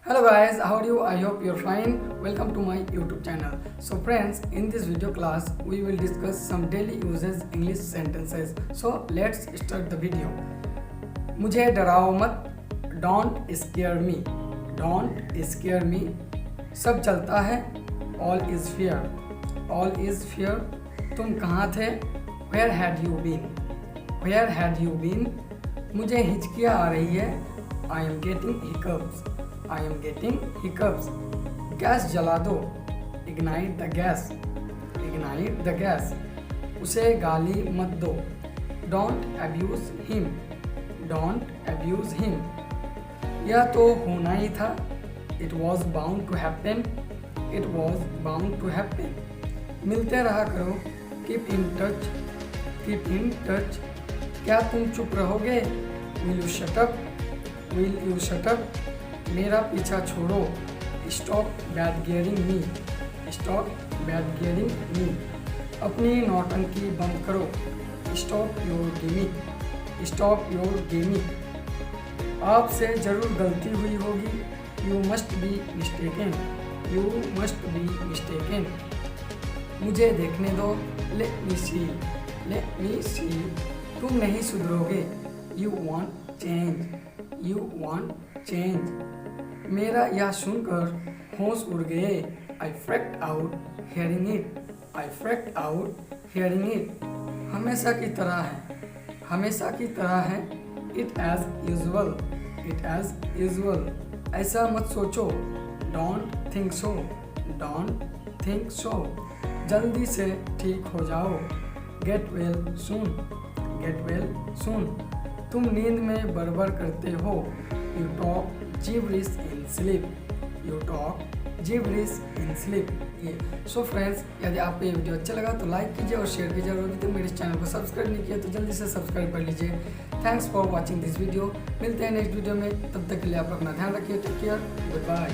Hello guys, how are you? I hope you're fine. Welcome to my YouTube channel. So friends, in this video class, we will discuss some daily uses English sentences. So let's start the video. मुझे डराओ मत. Don't scare me. Don't scare me. सब चलता है. All is fair. All is fair. तुम कहाँ थे? Where had you been? Where had you been? मुझे हिचकियाँ आ रही है. I am getting hiccups. I am getting hiccups. Gas जला दो. Ignite the gas. Ignite the gas. उसे गाली मत दो. Don't abuse him. Don't abuse him. यह तो होना ही था. It was bound to happen. It was bound to happen. मिलते रहा करो. Keep in touch. Keep in touch. क्या तुम चुप रहोगे? Will you shut up? Will you shut up? मेरा पीछा छोड़ो. Stop badgering me. Stop badgering me. अपनी नौटंकी बंद करो. Stop your gimmick. Stop your gimmick. आपसे जरूर गलती हुई होगी. You must be mistaken. You must be mistaken. मुझे देखने दो. Let me see. Let me see. तुम नहीं सुधरोगे. You want change. You want change. मेरा यह सुनकर होश उड़ गए. I freaked out hearing it. I freaked out hearing it. हमेशा की तरह है. हमेशा की तरह है. It as usual. It as usual. ऐसा मत सोचो. Don't think so. Don't think so. जल्दी से ठीक हो जाओ. Get well soon. Get well soon. तुम नींद में बड़बड़ करते हो. You talk gibberish in sleep. You talk gibberish in sleep. ये सो फ्रेंड्स, यदि आपको ये वीडियो अच्छा लगा तो लाइक कीजिए और शेयर कीजिए और अभी तक मेरे चैनल को सब्सक्राइब नहीं किया तो जल्दी से सब्सक्राइब कर लीजिए. Thanks for watching this video. मिलते हैं नेक्स्ट वीडियो में. तब तक के लिए आप अपना ध्यान रखिए. Take care. Good bye.